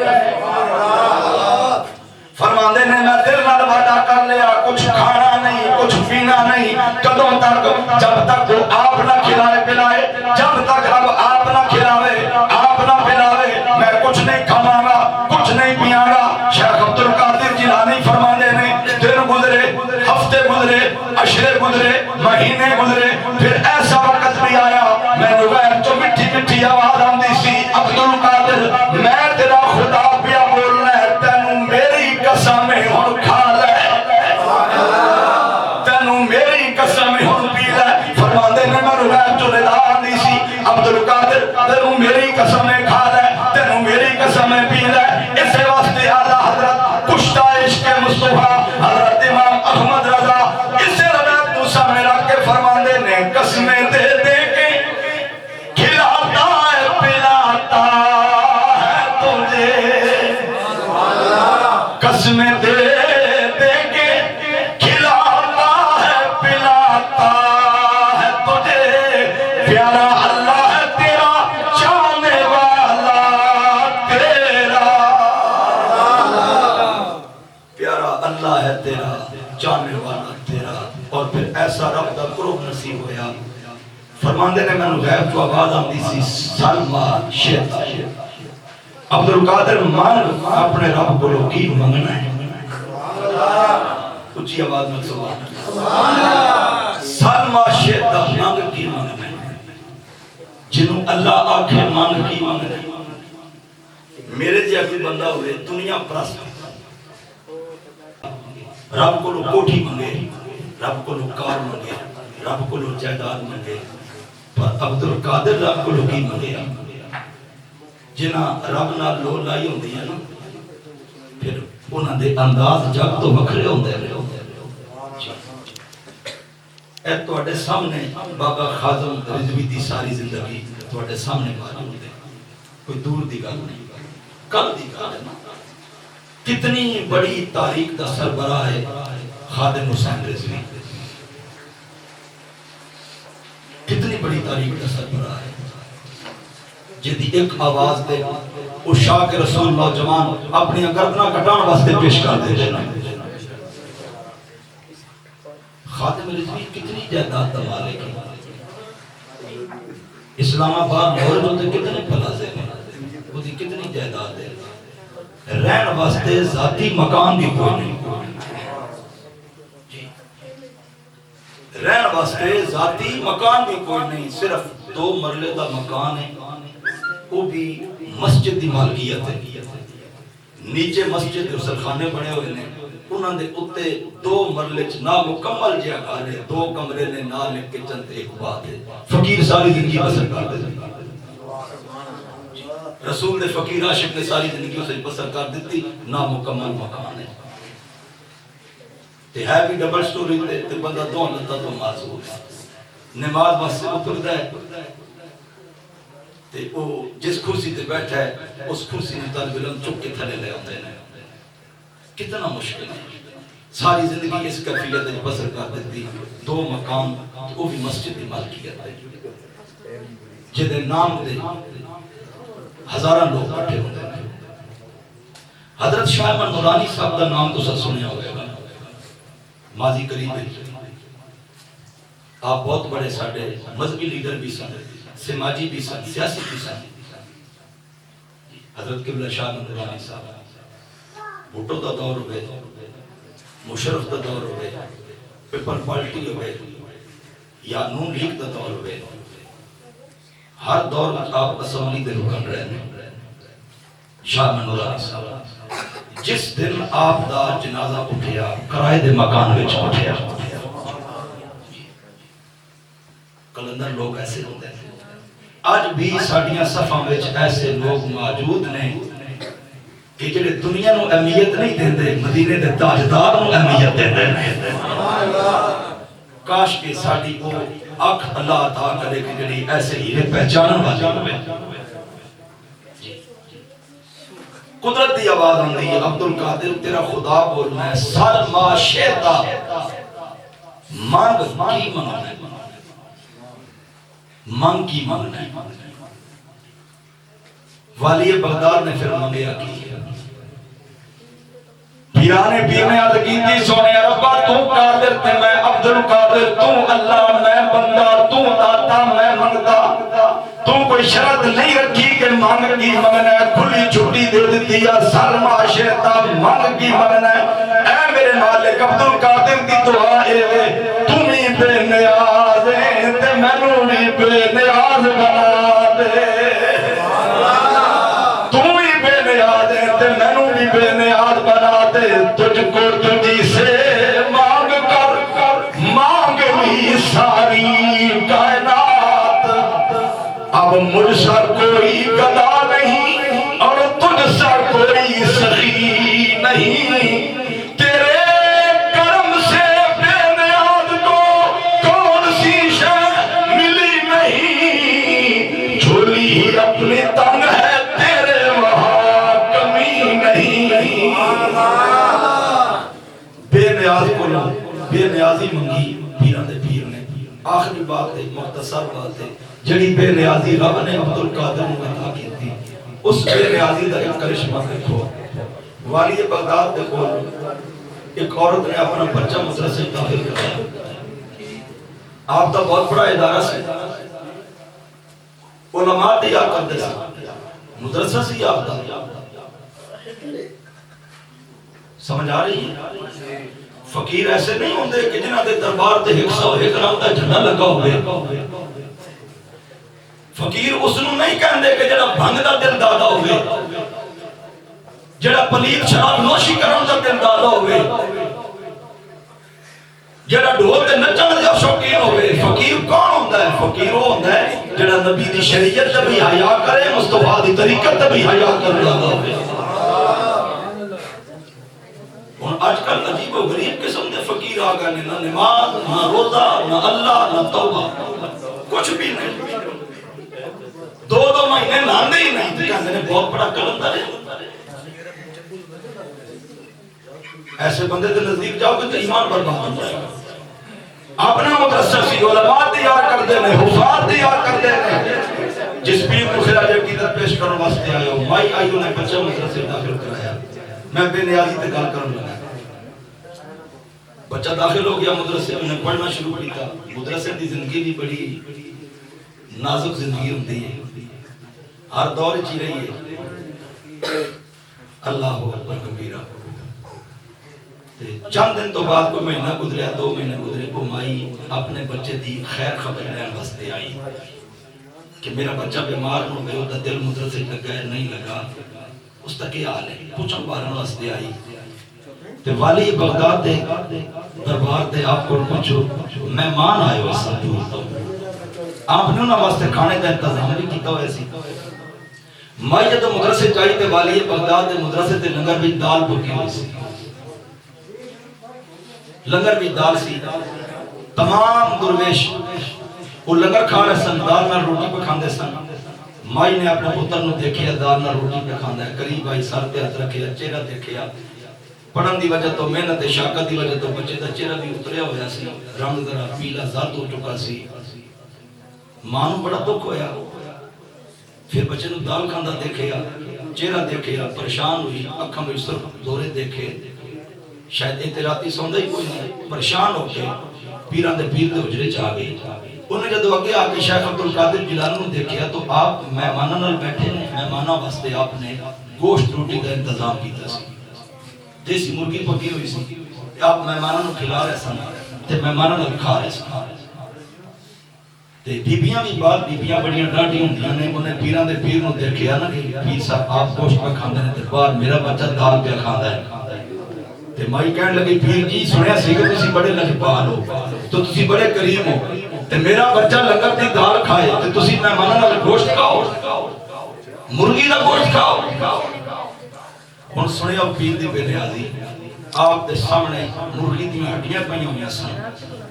[SPEAKER 1] فرماندے نے میں دل نال وعدہ کر لیا کچھ کھانا نہیں کچھ پینا نہیں. کدوں تک؟ جب تک وہ آپ نہ کھلائے پلائے, جب تک اب آپ نہ کھلاوے آپ نہ پلاوے میں کچھ نہیں کھاواں گا, کچھ نہیں پیاں گا. شیخ عبدالقادر جیلانی فرماندے نے دن گزرے, ہفتے گزرے, عشرے گزرے, مہینے گزرے, پھر ایسا وقت بھی آیا میں غیر تو مٹھی مٹھی آواز آندی سی, عبدالقادر میں تیرا خدا پیا بولنا ہے, تینوں میری قسم ہن کھا لے, تینوں میری قسم ہن پی لے. فرماندے نے میں غیر تو رضا آندی سی, عبدالقادر تینوں میری قسم کھا لے, تینوں میری قسم پی لے. اس واسطے اعلیٰ حضرت کشتہ عشق مصطفیٰ حضرت امام احمد رضا اس روایت کو سامنے رکھ کے فرماندے نے قسمیں دے دے کے کھلاتا ہے پلاتا ہے تجھے, قسمیں دے دے کے کھلاتا ہے پلاتا ہے تجھے. پیارا اللہ ہے تیرا چاہنے والا تیرا, پیارا اللہ ہے تیرا چاہنے والا تیرا. اور پھر ایسا رب دا قرب نصیب ہویا. فرماندے نے میں غیب تو آواز آندی سی سلمہ شیطہ, عبدالقادر مان اپنے رب کو لو کی منگنا ہے. اچھی آواز میں سبحان اللہ. سلمہ شیطہ مانگ کی منگنا ہے, جنہوں اللہ آنکھیں مانگ کی منگنا ہے. میرے جیسے بندہ ہوئے دنیا پرست, رب کو لو کوٹھی منگے, رب کو لو کار منگے, رب کو لو جائیداد منگے. پر عبدالقادر رب کو لو کی منگے, جنہ رب نال لو لائی ہوندی ہے نا, پھر انہاں دے انداز جگ تو وکھرے ہوندے رہے. اے تواڈے سامنے بابا خازم رضوی دی ساری زندگی تواڈے سامنے موجود ہے, کوئی دور دی گل نہیں, کل دی گل ہے نا. کتنی بڑی تاریخ دا سربراہ ہے خادم حسین رضوی, کتنی بڑی تاریخ دا سربراہ ہے, جدی ایک آواز دے عشاق رسول نوجوان اپنی گردناں کٹان واسطے پیش کر دے دینا. خادم رضوی کتنی جائیداد دا مالک ہے. اسلام آباد مورد ہوتے کتنے پلازے ہیں, وہ دی کتنی جائیداد ہے. رہن واسطے ذاتی مکان بھی کوئی نہیں, رہن واسطے ذاتی مکان بھی کوئی نہیں, صرف 2 مرلے دا مکان ہے, وہ بھی مسجد دی مالکیت ہے. نیچے مسجد غسل خانے بنے ہوئے ہیں, انہاں دے اتے 2 مرلے چ نامکمل جہا گھر ہے, 2 کمرے نے, نال ایک کچن تے ایک بات ہے. فقیر ساری زندگی بسر کرتے ہیں. رسول دے فقیر عاشق نے ساری زندگی اسے بسر کر دیتی، نامکمل مکان ہے تے ہے بھی ڈبل سٹوری تے بندہ دو لتا تو معذور ہے، نماز بس سے اتردا ہے تے او جس کرسی تے بیٹھا ہے اس کرسی نوں طالب علم چک کے تھلے لے آتے ہیں، کتنا مشکل ہے، ساری زندگی اس کیفیت میں بسر کر دیتی، دو مقام وہ بھی مسجد کی مالکیت ہے جدے نام دے ہزاراں لوگ بیٹھے ہوتے ہیں۔ حضرت شاہ احمد نورانی صاحب کا نام تو سب سنیا ہوئے گا، ماضی قریب ہے، آپ بہت بڑے ساڈے مذہبی لیڈر بھی سن، سماجی بھی سن، سیاسی بھی سن۔ حضرت قبلہ شاہ احمد نورانی صاحب بھٹو کا دور ہوئے، مشرف کا دور ہوئے، پیپل پارٹی ہوئے یا نون لیگ کا دور ہوئے، ہر دور میں آپ اسمبلی دے رکن رہے ہیں۔ شاہ احمد نورانی صاحب جس دن آپ دا جنازہ اٹھیا کرائے دے مکان وچ اٹھیا، کلندر لوگ ایسے ہوتے ہیں، آج بھی ساڈیاں صفاں وچ ایسے لوگ موجود نے کہ جڑے دنیا نو اہمیت نہیں دیندے، مدینے دے تاجدار نو اہمیت دیندے نے۔ کاش کہ ساڈی وہ اکھ اللہ عطا کرے کہ جڑی ایسے ہی پہچانن والی ہوے۔ قدرت دی آواز آندی ہے، عبد القادر تیرا خدا بولنا ہے، سر ما شیطا مانگ کی منگنا ہے، مانگ کی منگنا ہے۔ والی بغداد نے پھر منگیا کی، پیرانے پیرنے عرض کیتی، سونے ربا تو قادر تے میں عبد القادر، تو اللہ میں بندہ، تو داتا میں منگتا، تو کوئی شرط نہیں رکھی کہ مانگ کی منگنا ہے، کھلی چھٹی دے دیتی یا سر معاشرتا مانگ کی منگنا ہے۔ اے میرے مالک عبد القادر دی دعا اے، تم ہی بے نیاز ہے تے مینوں بھی بے نیاز بنا دے، تم ہی بے نیاز ہے تے مینوں بھی بے نیاز بنا دے، تجھ کو تجھی سے مانگ کر مانگ لی ساری کائنات، اب مجھ سا کوئی گدا نہیں اور تجھ سا کوئی سخی نہیں، تیرے کرم سے بے نیاز کو کون سی شے ملی نہیں، جھولی ہی اپنی تنگ ہے تیرے وہاں کمی نہیں۔ بے نیاز کو بے نیازی منگی پیران دے پیر نے، آخری بات ہے، مختصر بات ہے، جڑی بے نیازی رب نے عبد القادر نے عطا کی تھی، اس بے نیازی دا ایک کرشمہ دیکھو۔ والی بغداد دیکھو، ایک عورت نے اپنا بچہ مدرسے داخل کرایا، آپ دا بہت بڑا ادارہ سے علماء تیار کرتے سے مدرسہ سے آپ دا سمجھ آ رہی ہے؟ فقیر ایسے نہیں ہوندے کہ جنہاں دے دربار تے 101 رنگ دا جھنڈا لگا ہوئے، فقیر اس نو نہیں کہندے کہ جڑا بھنگ دا دل دادا ہوئے، جڑا پلیت شراب نوشی کرن دا دل دادا ہوئے، جڑا ڈھول تے نچن دا شوقین ہوئے۔ فقیر کون ہوندا ہے؟ فقیر وہ ہوندا ہے جڑا نبی دی شریعت تے بھی حیا کرے، مصطفیٰ دی طریقت تے بھی حیا کرن لگا ہوئے۔ آج کل عجیب و غریب قسم دے فقیر آ گئے، نہ نماز، نہ روزہ، نہ اللہ، نہ توبہ، کچھ بھی نہیں، دو مہینے ناندے ہی نہیں، کہتے ہیں بہت بڑا کلندر ہے۔ ایسے بندے کے نزدیک جاؤ گے تو ایمان برباد ہو جائے گا۔ اپنا مدرسہ سی علماء تیار کر دینے، حفاظ تیار کر دینے، جس پیر کو خراج عقیدت پیش کرو واسطے آئے ہو، مائی آئیوں نے بچہ مدرسے داخل کرایا، میں بے نیازی تے گل کرن لگا، بچہ داخل ہو گیا مدرسے، انہیں پڑھنا شروع کیا۔ مدرسے دی زندگی بھی بڑی نازک زندگی ہوتی ہے، ہر دور چی رہی ہے، اللہ اکبر کبیرہ۔ چند دن تو بعد کوئی مہینہ گزریا، 2 مہینے گزرے، وہ مائی اپنے بچے دی خیر خبر لین واسطے آئی کہ میرا بچہ بیمار ہو گیا، وہ دل مدرسے لگا ہے نہیں لگا، اس کا کیا حال ہے، پوچھن بارن واسطے آئی۔ تے والی بغداد دے دربار دے آپ کو پوچھو، مہمان آئے ہو ساتھ دور تو آپ نے انہاں واسطے کھانے کا انتظام بھی کیتا ہوئے سی۔ مائی جدو مدرسے چاہی تے والی بغداد دے مدرسے تے لنگر بھی دال پکی ہوئی سی، لنگر بھی دال سی، تمام درویش وہ لنگر کھا رہے سن، دال نہ روٹی پہ کھاندے سن۔ مائی نے اپنے پتر نو دیکھیا دال نہ روٹی پہ کھاندا ہے، قریب آئی سر پہ ہاتھ رکھیا، چہرہ دیکھیا، پڑھن دی وجہ تو محنت شاکت دی وجہ تو بچے دا چہرہ بھی اتریا ہویا سی، رنگ ذرا پیلا زرد ہو چکا سی۔ ماں نو بڑا دکھ ہویا، پھر بچے نو دال کھاندا دیکھیا، چہرہ دیکھیا، پریشان ہوئی، اکھاں میں صرف دورے دیکھے، شاید اعتراتی سوندا ہی کوئی نہیں، پریشان ہو کے پیران دے پیر دے حجرے چاہ گئی۔ انہیں جدو اگے آکے شیخ عبدالقادر جیلانی نے دیکھیا تو آپ مہمانوں نال بیٹھے نے، مہمانوں واسطے آپ نے گوشت روٹی کا انتظام کیتا سی، دیسی مرغی پکی ہوئی سی، آپ مہمانوں کو کھلا رہے سن تے مہمانوں نال کھا رہے سن۔ تے بیبیاں بھی بعد بیبیاں بڑیاں ڈاڈی ہوندیاں نے، انہیں پیران دے پیر نو دیکھیا نا کہ پیر صاحب آپ گوشت پہ کھاندے نے تے باہر میرا بچہ دال پہ کھاندا ہے۔ تے مائی کہنے لگی پیر جی سنیا سی کہ تسی بڑے لجپال ہو تو تسی بڑے کریم ہو تے میرا بچہ لنگر دی دال کھائے تے تسی مہمانوں نال گوشت کھاؤ، مرغی دا گوشت کھاؤ۔ ہن سنیا پیر دی بے نیازی، آپ دے سامنے مرغی دی ہڈیاں پئیاں ہوئیاں سن،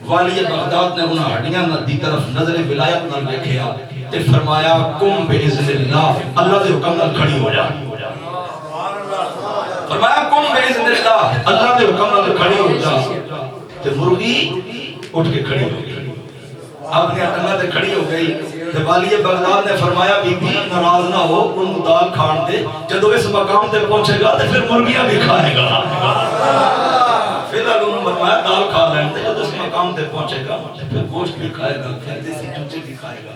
[SPEAKER 1] والی بغداد نے انہاں ہڈیاں دی طرف نظر ولایت نال دیکھیا تے فرمایا قم باذن اللہ، اللہ دے حکم نال کھڑی ہو جا۔ فرمایا قم باذن اللہ، اللہ دے حکم نال کھڑی ہو جا۔ تے مرغی اٹھ کے کھڑی ہو گئی، اپنے ٹنگاں تے کھڑی ہو گئی۔ تے والی بغداد نے فرمایا بی بی ناراض نہ ہو، ان دال کھان دے، جدو اس مقام تے پہنچے گا تے پھر مرغیاں بھی کھائے گا۔ فی الحال انہوں نے فرمایا دال کھا لیں تے جدو اس مقام تے پہنچے گا پھر گوشت بھی کھائے گا، پھر دیسی چوچے بھی کھائے گا۔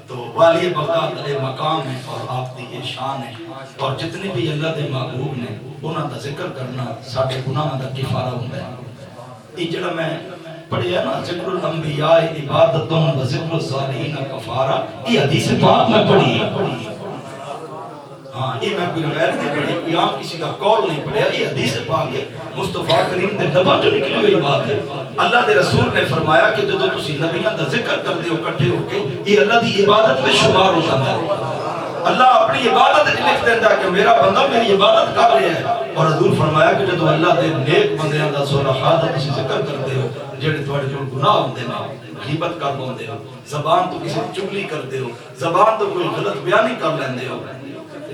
[SPEAKER 1] تو والی بغداد دے مقام ہے اور آپ دی یہ شان ہے، اور جتنے بھی اللہ دے محبوب نے انہاں دا ذکر کرنا ساڈے گناہاں دا کفارہ ہوندا ہے۔ یہ جڑا میں پڑھیا نا ذکر الانبیاء عبادتوں و ذکر الصالحین کفارہ، یہ حدیث پاک میں پڑھی ہے۔ ہاں یہ میں کوئی غیر نہیں پڑھی، کوئی عام کسی کا قول نہیں پڑھیا، یہ حدیث پاک ہے، مصطفیٰ کریم دے دبا جو نکلی ہوئی بات ہے۔ اللہ دے رسول نے فرمایا کہ جدو تسی نبیان دا ذکر کر دے ہو کٹھے ہو کے، یہ اللہ دی عبادت میں شمار ہو جاتا ہے۔ اللہ اپنی عبادت لکھ دیتا ہے کہ میرا بندہ میری عبادت کر رہا ہے۔ اور حضور فرمایا کہ جدو اللہ دے نیک بندیاں دا صلحاء دا تسی ذکر کر دے ہو، جڑے تواڈے کول گناہ ہوندے نے، غیبت کر ہوندے ہو، زبان تو کسی چگلی کر دے ہو، زبان تو کوئی غلط بیانی کر لیندے ہو،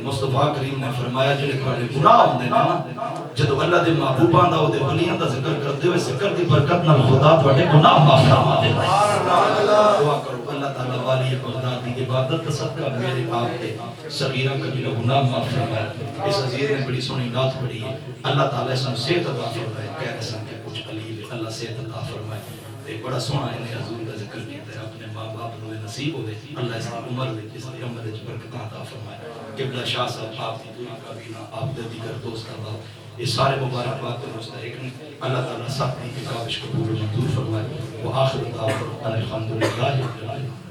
[SPEAKER 1] مصطفیٰ کریم نے فرمایا جڑے تواڈے گناہ ہوندے نے نا، جدو اللہ دے محبوباں دا او دے ولیاں دا ذکر کرتے ہوئے ذکر دی برکت نال خدا تواڈے گناہ معاف فرما دے۔ دعا کرو اللہ تعالیٰ والی بغداد دی عبادت کا صدقہ میرے آپ تے صغیرہ کبیرہ گناہ معاف فرمائے۔ اس عزیز نے بڑی سونی نعت پڑھی ہے، اللہ تعالیٰ اس نے صحت عطا فرمائے، کہہ رہے سن کہ کچھ قلیل اللہ صحت عطا فرمائے۔ ایک بڑا سونا انہیں حضور کا ذکر کیتا ہے، اپنے ماں باپ نو نصیب ہوئے، اللہ اس کی عمر میں اس کی عمر میں برکت عطا فرمائے۔ قبلہ شاہ صاحب آپ کی دعا کا بھی نہ آپ دے دیگر دوست کا باپ، یہ سارے مبارک بات کے مستحق ہیں، اللہ تعالیٰ سب کی کاوش قبول و منظور فرمائے۔ وہ آخر دعوانا الحمدللہ رب العالمین۔